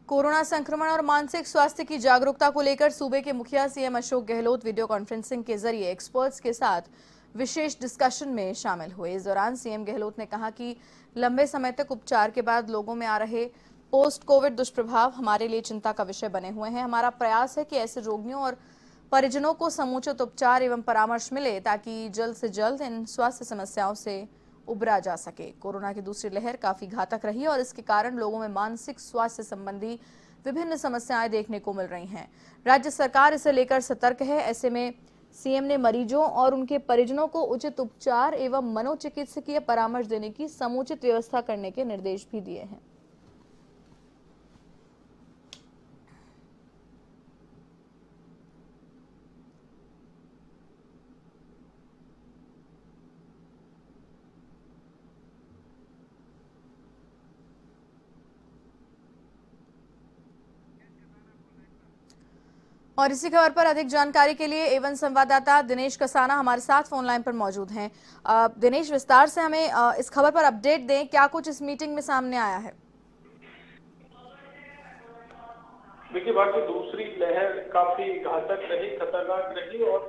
Corona संक्रमण और मानसिक स्वास्थ्य की जागरूकता को लेकर सूबे के मुखिया CM Ashok Gehlot video conferencing के जरिए एक्सपर्ट्स के साथ विशेष डिस्कशन में शामिल हुए। इस दौरान सीएम गहलोत ने कहा कि लंबे समय तक उपचार के बाद लोगों में आ रहे पोस्ट कोविड दुष्प्रभाव हमारे लिए चिंता का विषय बने हुए हैं। हमारा प्रयास है कि ऐसे रोगियों और परिजनों को समुचित उपचार एवं परामर्श मिले ताकि जल्द से जल्द इन स्वास्थ्य समस्याओं से उबरा जा सके। कोरोना की दूसरी लहर काफी घातक रही और इसके कारण लोगों में मानसिक स्वास्थ्य संबंधी विभिन्न समस्याएं देखने को मिल रही हैं। राज्य सरकार इसे लेकर सतर्क है। ऐसे में सीएम ने मरीजों और उनके परिजनों को उचित उपचार एवं मनोचिकित्सकीय परामर्श देने की समुचित व्यवस्था करने के निर्देश भी दिए हैं। और इसी खबर पर अधिक जानकारी के लिए एवन संवाददाता दिनेश कसाना हमारे साथ फोन लाइन पर मौजूद हैं। दिनेश, विस्तार से हमें इस खबर पर अपडेट दें, क्या कुछ इस मीटिंग में सामने आया है? देखिए, भारत की दूसरी लहर काफी घातक रही, खतरनाक रही और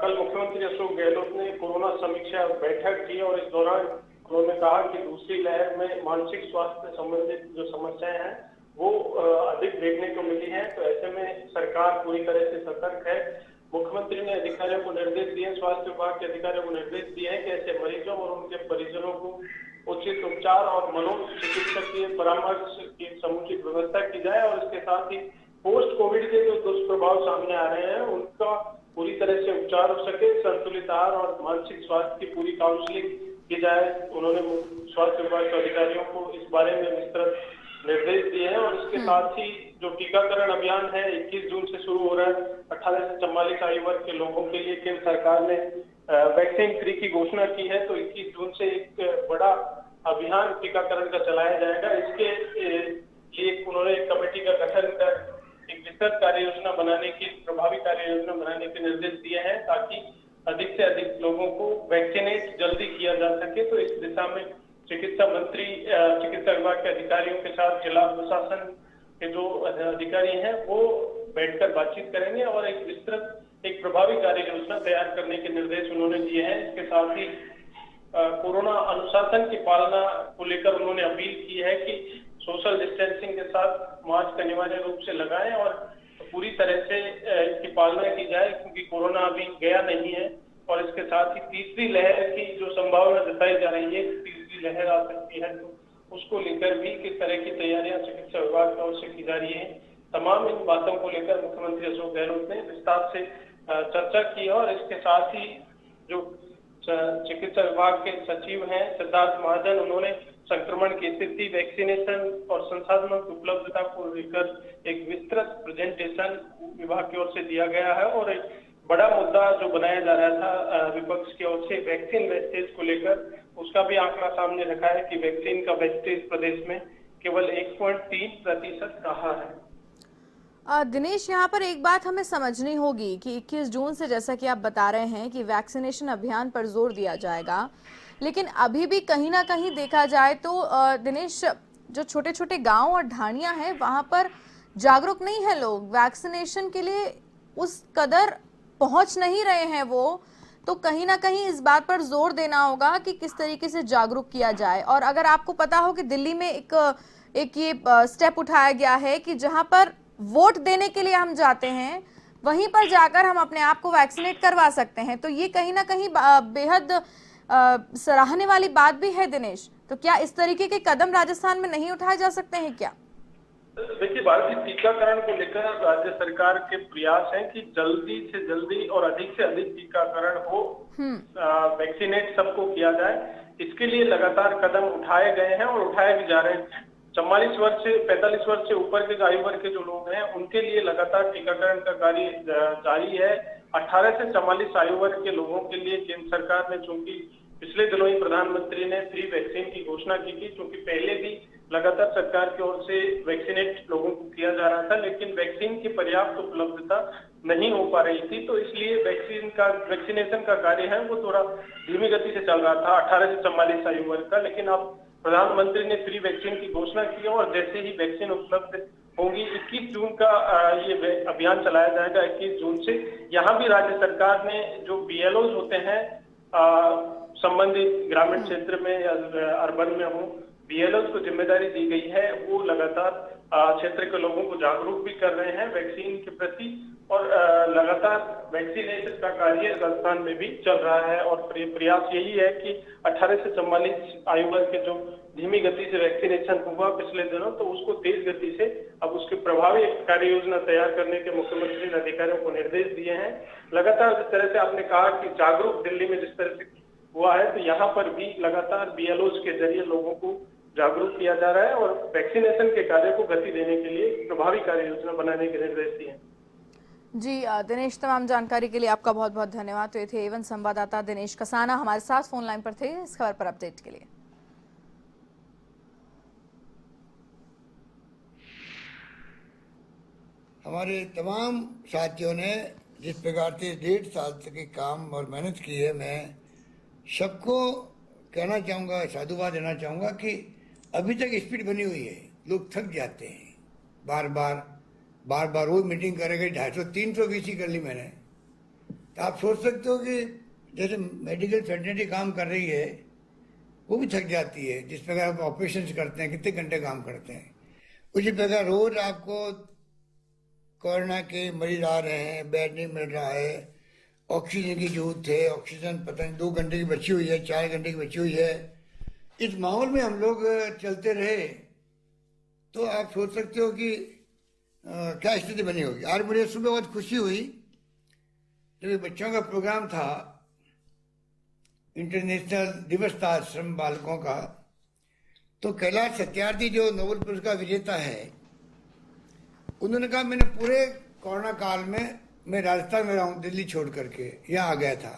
कल मुख्यमंत्री अशोक गहलोत ने कोरोना समीक्षा बैठक की और इस दौरान उन्होंने कहा कि दूसरी लहर में मानसिक स्वास्थ्य संबंधित जो समस्याएं हैं वो अधिक देखने को मिली है। तो ऐसे में सरकार पूरी तरह से सतर्क है। मुख्यमंत्री ने अधिकारियों को निर्देश दिए, स्वास्थ्य विभाग के अधिकारियों को निर्देश दिए हैं कि ऐसे मरीजों और उनके परिजनों को उचित उपचार और मनोचिकित्सकीय परामर्श की समुचित व्यवस्था की जाए और इसके साथ ही पोस्ट कोविड के जो दुष्प्रभाव सामने आ रहे हैं उनका पूरी तरह से उपचार हो सके, संतुलित आहार और मानसिक स्वास्थ्य की पूरी काउंसलिंग की जाए। उन्होंने स्वास्थ्य विभाग के अधिकारियों को इस बारे में विस्तृत निर्देश दिए हैं और इसके साथ ही जो टीकाकरण अभियान है 21 जून से शुरू हो रहा है। 18 से 44 आयु वर्ग के लोगों के लिए केंद्र सरकार ने वैक्सीन फ्री की घोषणा की है। तो 21 जून से एक बड़ा अभियान टीकाकरण का चलाया जाएगा। इसके लिए उन्होंने एक कमेटी का गठन कर एक विस्तृत कार्य योजना बनाने की, प्रभावी कार्य योजना बनाने के निर्देश दिए हैं ताकि अधिक से अधिक लोगों को वैक्सीनेट जल्दी किया जा सके। तो इस दिशा में चिकित्सा मंत्री चिकित्सा विभाग के अधिकारियों के साथ जिला प्रशासन के जो अधिकारी हैं वो बैठकर बातचीत करेंगे और एक विस्तृत एक प्रभावी कार्य योजना तैयार करने के निर्देश उन्होंने दिए हैं। इसके साथ ही कोरोना अनुशासन की पालना को लेकर उन्होंने अपील की है कि सोशल डिस्टेंसिंग के साथ मास्क अनिवार्य रूप से लगाएं और पूरी तरह से इसकी पालना की जाए क्योंकि कोरोना अभी गया नहीं है। और इसके साथ ही तीसरी लहर की जो संभावना जताई जा रही है, तीसरी लहर आ सकती है, तो उसको लेकर भी किस तरह की तैयारियां चिकित्सा विभाग की ओर से की जा रही है। तमाम इन बातों को लेकर मुख्यमंत्री अशोक गहलोत ने विस्तार से चर्चा की और इसके साथ ही जो चिकित्सा विभाग के सचिव हैं सिद्धार्थ महाजन, उन्होंने संक्रमण की स्थिति, वैक्सीनेशन और संसाधनों की उपलब्धता को लेकर एक विस्तृत प्रेजेंटेशन विभाग की ओर से दिया गया है। और एक बड़ा मुद्दा जो बनाया जा रहा था विपक्ष की ओर से वैक्सीन वेस्टेज को लेकर, उसका भी आंकड़ा सामने रखा है कि वैक्सीन का वेस्टेज प्रदेश में केवल 1.3% रहा है। दिनेश, यहाँ पर एक बात हमें समझनी होगी कि 21 जून से जैसा कि आप बता रहे हैं कि वैक्सीनेशन अभियान पर जोर दिया जाएगा, लेकिन अभी भी कहीं ना कहीं देखा जाए तो दिनेश, जो छोटे छोटे गांव और ढाणियां हैं वहां पर जागरूक नहीं है लोग, वैक्सीनेशन के लिए उस कदर पहुंच नहीं रहे हैं वो। तो कहीं ना कहीं इस बात पर जोर देना होगा कि किस तरीके से जागरूक किया जाए। और अगर आपको पता हो कि दिल्ली में एक ये स्टेप उठाया गया है कि जहां पर वोट देने के लिए हम जाते हैं वहीं पर जाकर हम अपने आप को वैक्सीनेट करवा सकते हैं, तो ये कहीं ना कहीं बेहद सराहने वाली बात भी है दिनेश। तो क्या इस तरीके के कदम राजस्थान में नहीं उठाए जा सकते हैं क्या? देखिए, भारतीय टीकाकरण को लेकर राज्य सरकार के प्रयास हैं कि जल्दी से जल्दी और अधिक से अधिक टीकाकरण हो, वैक्सीनेट सबको किया जाए। इसके लिए लगातार कदम उठाए गए हैं और उठाए भी जा रहे हैं। 44 वर्ष से 45 वर्ष से ऊपर के आयु वर्ग के जो लोग हैं उनके लिए लगातार टीकाकरण का कार्य जारी है। 18 से 44 आयु वर्ग के लोगों के लिए केंद्र सरकार ने, चूंकि पिछले दिनों ही प्रधानमंत्री ने फ्री वैक्सीन की घोषणा की थी, क्योंकि पहले भी लगातार सरकार की ओर से वैक्सीनेट लोगों को किया जा रहा था, लेकिन वैक्सीन की पर्याप्त उपलब्धता नहीं हो पा रही थी। तो इसलिए वैक्सीनेशन का कार्य है वो थोड़ा धीमी गति से चल रहा था 18 से 44 आयु वर्ग का। लेकिन अब प्रधानमंत्री ने फ्री वैक्सीन की घोषणा की और जैसे ही वैक्सीन उपलब्ध होंगी 21 जून का ये अभियान चलाया जाएगा। 21 जून से यहाँ भी राज्य सरकार ने जो बीएलओज होते हैं संबंधित ग्रामीण क्षेत्र में या अर्बन में हो, बीएलओज को जिम्मेदारी दी गई है। वो लगातार क्षेत्र के लोगों को जागरूक भी कर रहे हैं वैक्सीन के प्रति और लगातार वैक्सीनेशन का कार्य राजस्थान में भी चल रहा है। और प्रयास यही है कि 18 से 44 आयु वर्ग के जो धीमी गति से वैक्सीनेशन हुआ पिछले दिनों, तो उसको तेज गति से अब उसकी प्रभावी कार्य योजना तैयार करने के मुख्यमंत्री ने अधिकारियों को निर्देश दिए हैं। लगातार जिस तरह से आपने कहा कि जागरूक दिल्ली में जिस तरह से हुआ है, तो यहाँ पर भी लगातार बीएलओज के जरिए लोगों को जागरूक किया जा रहा है और वैक्सीनेशन के कार्य को गति देने के लिए प्रभावी कार्य योजना बनाने के निर्देश दिए हैं। जी दिनेश, तमाम जानकारी के लिए आपका बहुत बहुत धन्यवाद। तो ये थे एवन संवाददाता दिनेश कसाना हमारे साथ फोन लाइन पर थे इस खबर पर अपडेट के लिए। हमारे तमाम साथियों ने जिस प्रकार से 1.5 साल तक के काम और मेहनत की है, मैं सबको कहना चाहूँगा, साधुवाद देना चाहूँगा कि अभी तक स्पीड बनी हुई है। लोग थक जाते हैं, बार बार रोज मीटिंग करेंगे, 250-300 वीसी कर ली मैंने। तो आप सोच सकते हो कि जैसे मेडिकल फैटर्निटी काम कर रही है, वो भी थक जाती है। जिस प्रकार आप ऑपरेशन करते हैं, कितने घंटे काम करते हैं, उसी प्रकार रोज आपको कोरोना के मरीज आ रहे हैं, बेड नहीं मिल रहा है, ऑक्सीजन की जरूरत है, ऑक्सीजन पता नहीं 2 घंटे की बची हुई है, 4 घंटे की बची हुई है। इस माहौल में हम लोग चलते रहे तो आप सोच सकते हो कि क्या स्थिति बनी होगी। आज मुझे सुबह बहुत खुशी हुई जब बच्चों का प्रोग्राम था, इंटरनेशनल दिवस था आश्रम बालकों का, तो कैलाश सत्यार्थी जो नोबेल पुरस्कार विजेता है, उन्होंने कहा मैंने पूरे कोरोना काल में मैं राजस्थान में रहा हूँ, दिल्ली छोड़ करके यहाँ आ गया था।